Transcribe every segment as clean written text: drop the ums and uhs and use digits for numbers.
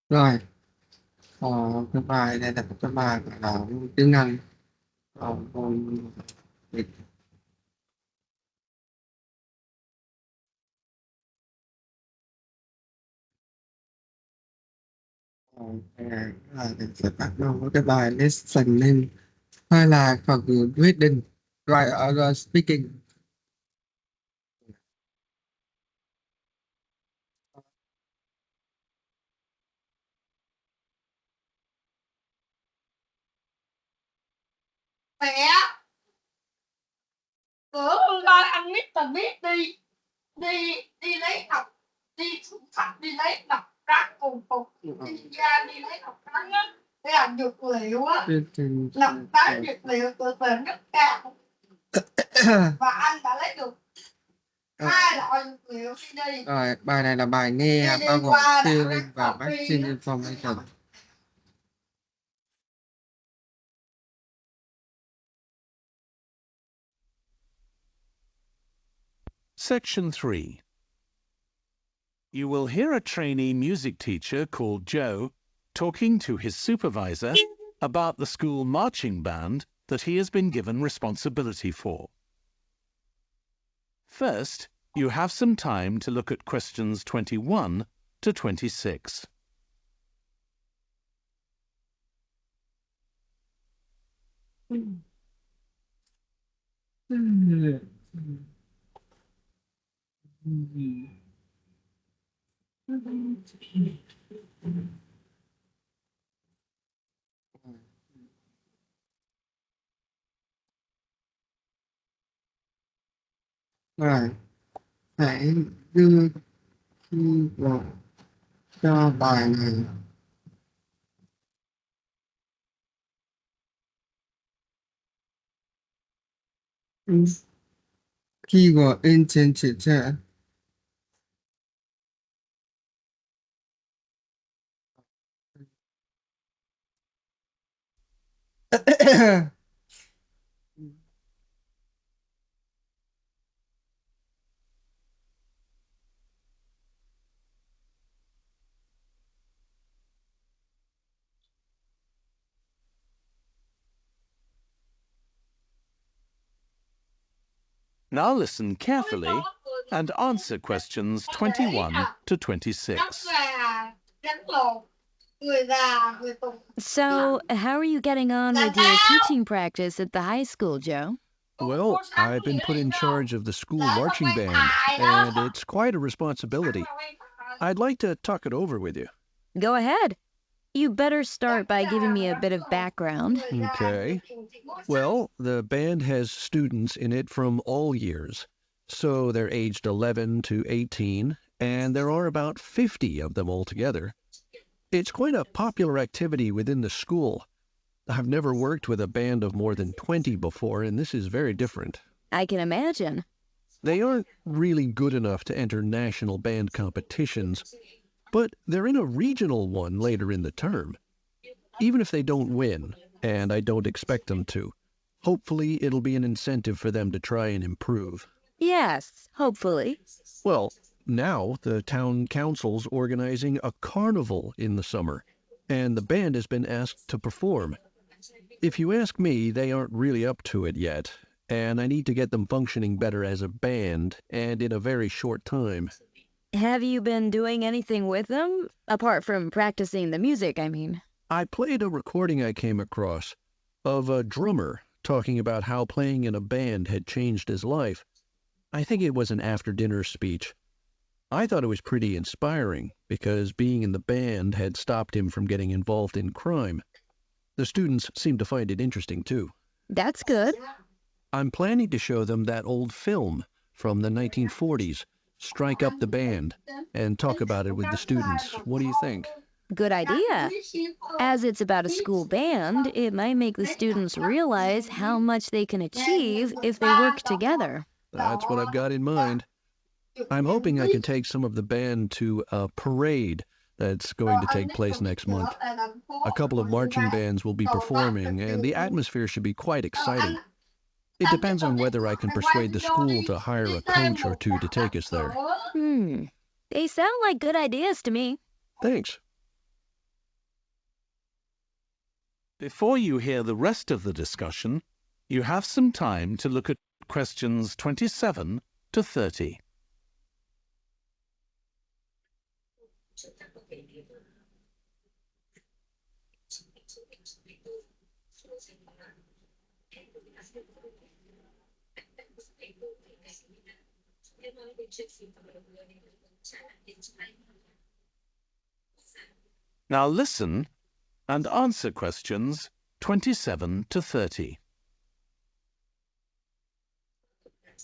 Rồi, ờ, cái bài này là một cái bài gọi là môn tiếng Anh, môn Việt. Cái này là mình sẽ bắt đầu với cái bài listening hay là phần reading, right, speaking. Mẹ, bữa con coi anh Mr. biết đi đi đi lấy độc, đi xuống thạch đi lấy độc rắn cùng phục, đi ra đi lấy độc rắn á, để làm dược liệu á, Reading. độc rắn dược liệu tự bền rất cao, và anh đã lấy được hai loại dược liệu khi đi. Rồi, bài này là bài nghe Khi bao đi gồm qua đã feeling rất và là matching phi. information. Section 3. You will hear a trainee music teacher called Joe talking to his supervisor about the school marching band that he has been given responsibility for. First, you have some time to look at questions 21 to 26. Rồi, hãy đưa keyword cho bài này. Keyword in trên chữ trẻ. Now listen carefully and answer questions 21 to 26. So, how are you getting on with your teaching practice at the high school, Joe? Well, I've been put in charge of the school marching band, and it's quite a responsibility. I'd like to talk it over with you. Go ahead. You better start by giving me a bit of background. Okay. Well, the band has students in it from all years. So they're aged 11 to 18, and there are about 50 of them altogether. It's quite a popular activity within the school. I've never worked with a band of more than 20 before, and this is very different. I can imagine. They aren't really good enough to enter national band competitions, but they're in a regional one later in the term. Even if they don't win, and I don't expect them to, hopefully it'll be an incentive for them to try and improve. Yes, hopefully. Well, now the town council's organizing a carnival in the summer, and the band has been asked to perform. If you ask me, they aren't really up to it yet, and I need to get them functioning better as a band, and in a very short time. Have you been doing anything with them? Apart from practicing the music, I mean. I played a recording I came across of a drummer talking about how playing in a band had changed his life. I think it was an after-dinner speech. I thought it was pretty inspiring because being in the band had stopped him from getting involved in crime. The students seemed to find it interesting, too. That's good. I'm planning to show them that old film from the 1940s, Strike Up the Band, and talk about it with the students. What do you think? Good idea. As it's about a school band, it might make the students realize how much they can achieve if they work together. That's what I've got in mind. I'm hoping I can take some of the band to a parade that's going to take place next month. A couple of marching bands will be performing, and the atmosphere should be quite exciting. It depends on whether I can persuade the school to hire a coach or two to take us there. They sound like good ideas to me. Thanks. Before you hear the rest of the discussion, you have some time to look at questions 27 to 30. Now listen and answer questions 27 to 30.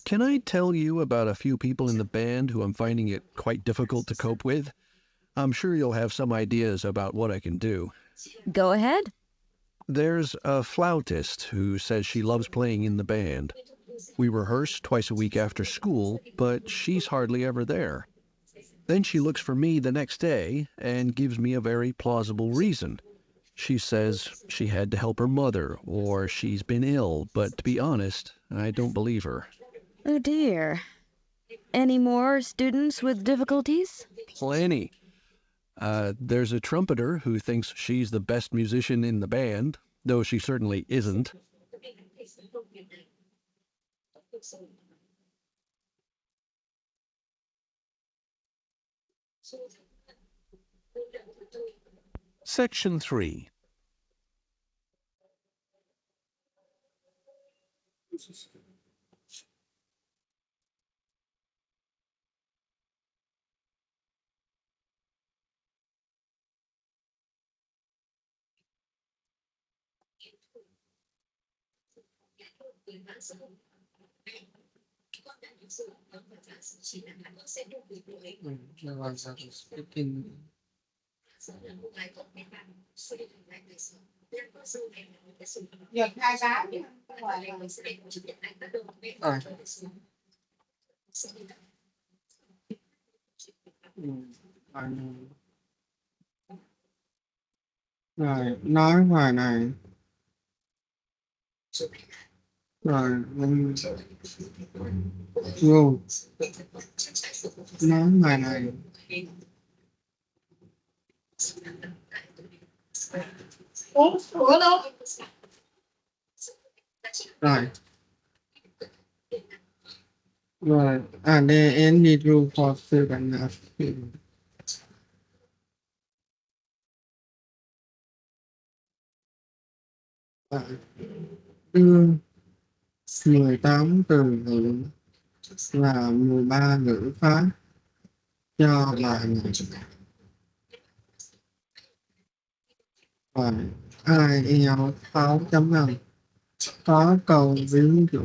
Can I tell you about a few people in the band who I'm finding it quite difficult to cope with? I'm sure you'll have some ideas about what I can do. Go ahead. There's a flautist who says she loves playing in the band. We rehearse twice a week after school, but she's hardly ever there. Then she looks for me the next day and gives me a very plausible reason. She says she had to help her mother or she's been ill, but to be honest, I don't believe her. Oh dear. Any more students with difficulties? Plenty. There's a trumpeter who thinks she's the best musician in the band, though she certainly isn't. Section 3. There was a speaking. Giật hai cái chứ không phải là Rồi. Rồi, nói bài này. Rồi, Ngô, nói bài này. uống sữa đâu. Rồi. Rồi, the end need room for student activity. Đưa 18 từ ngữ và 13 ngữ pháp cho bài này. Rồi, IELTS 6.5 có câu ví dụ.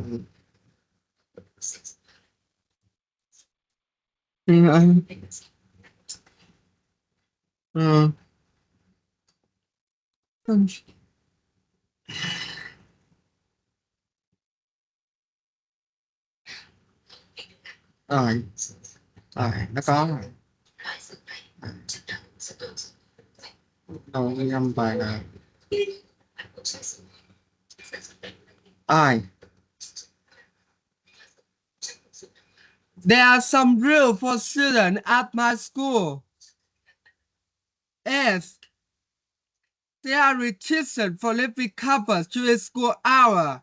Anh rồi, nó có rồi. Đầu ghi âm bài này. There are some rules for students at my school. As they are restricted for leaving campus during school hour.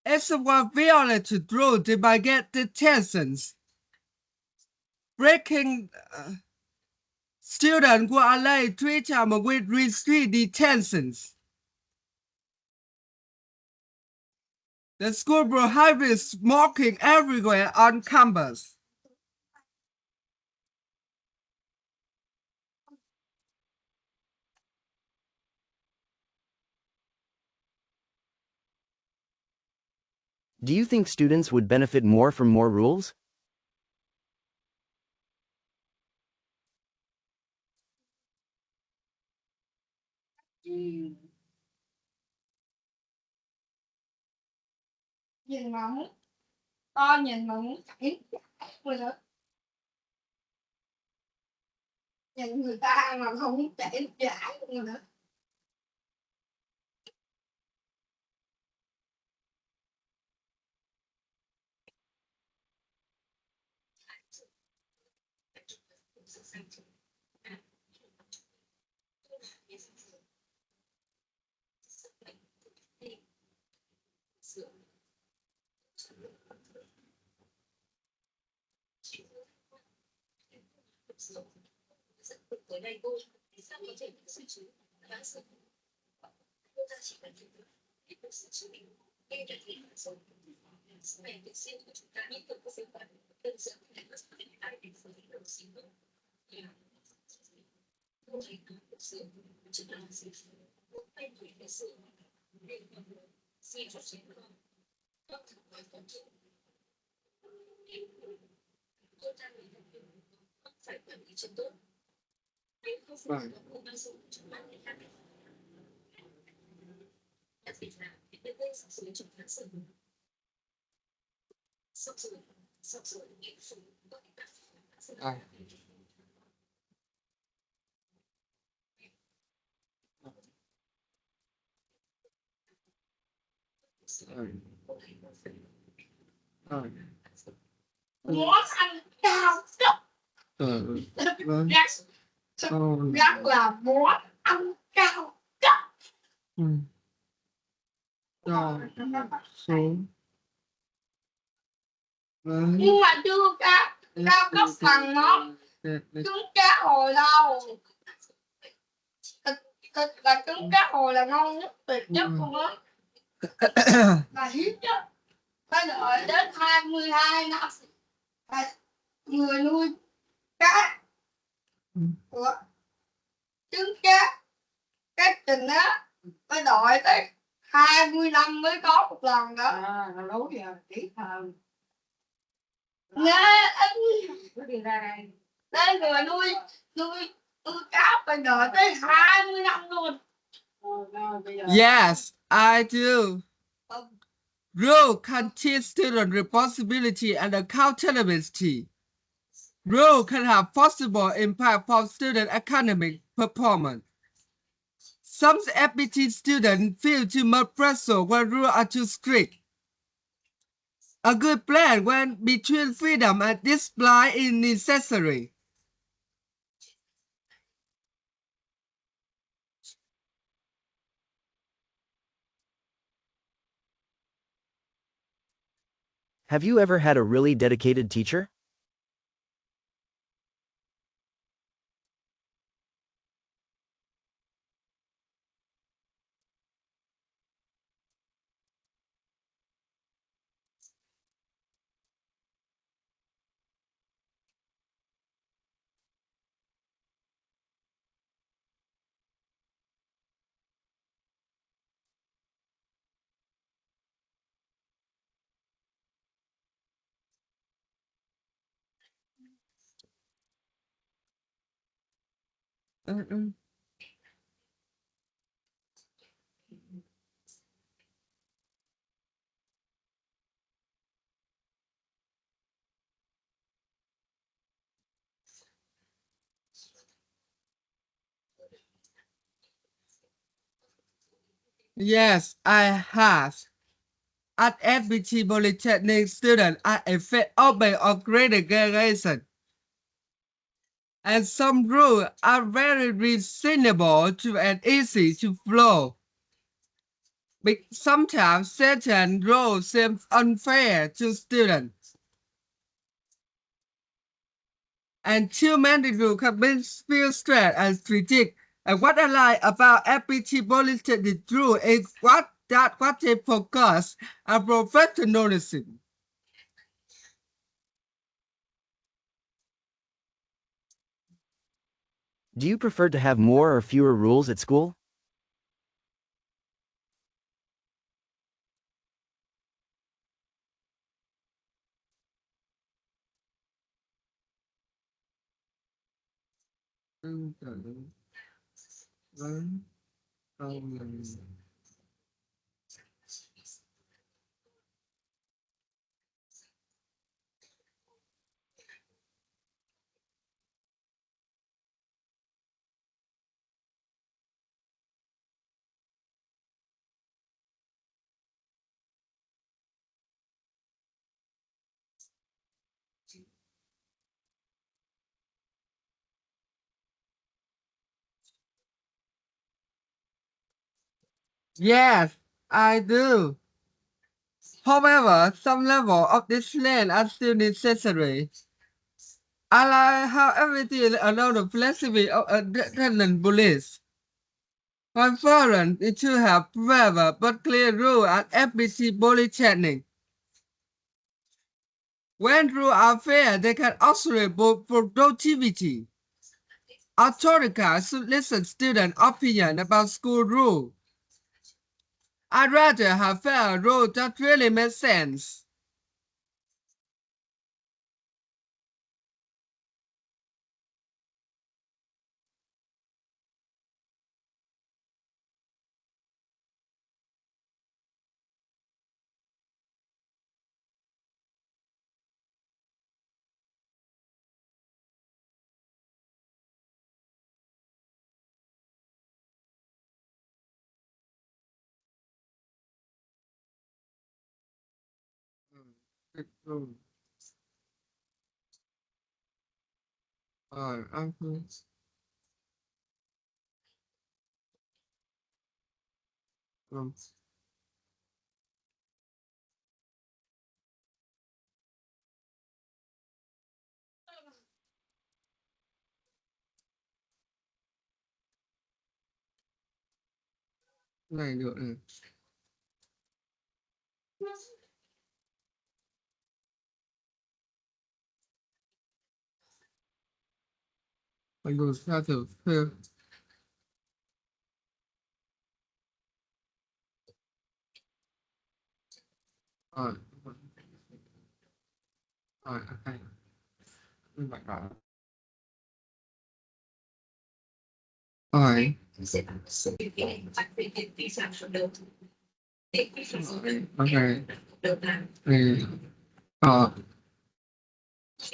If someone violates the rule, they might get detention. Breaking students who are late 3 times with restrict detentions. The school prohibits smoking everywhere on campus. Do you think students would benefit more from more rules? Nhìn mà muốn to, nhìn mà muốn chảy rồi đó. Nhìn người ta mà không muốn chảy giải rồi đó. Vâng. À. Rồi. Món ăn cao cấp. Vâng. Rất là món ăn cao cấp. Rồi. Số. Vâng. Nhưng mà chưa cao cấp bằng món trứng cá hồi đâu. Thịt và trứng cá hồi là ngon nhất, tuyệt nhất luôn á. Là hiếm nhất. Phải đợi đến 22 năm. Người nuôi cá của trứng cá trình á phải đợi tới 20 năm mới có một lần đó. Nó nấu giờ tí hơn. Nghe Nó đi ra đây. đây người nuôi cá phải đợi tới 20 năm luôn. Yes, I do. Rule can teach students responsibility and accountability. Rule can have possible impact for student academic performance. Some FBT students feel too much pressure when rules are too strict. A good plan when between freedom and discipline is necessary. Have you ever had a really dedicated teacher? Yes, I have. At FBT Polytechnic, students are a fair open of great aggregation. And some rules are very reasonable to and easy to follow. But sometimes certain rules seem unfair to students. And too many rules can make feel stressed and strict. And what I like about FBT Polytechnic rule is what they focus on professionalism. Do you prefer to have more or fewer rules at school? Yes, I do. However, some level of discipline are still necessary. I like how everything allows the flexibility of a dependent police. Conference it should have forever but clear rules and efficient police training. When rules are fair, they can accelerate productivity. Authorities should listen to student opinion about school rules. I'd rather have fair rules that really make sense. Này được này. Mình dùng theo thử phê. Rồi. Rồi, ok. Như vậy đó. Rồi. Ok. Ừ.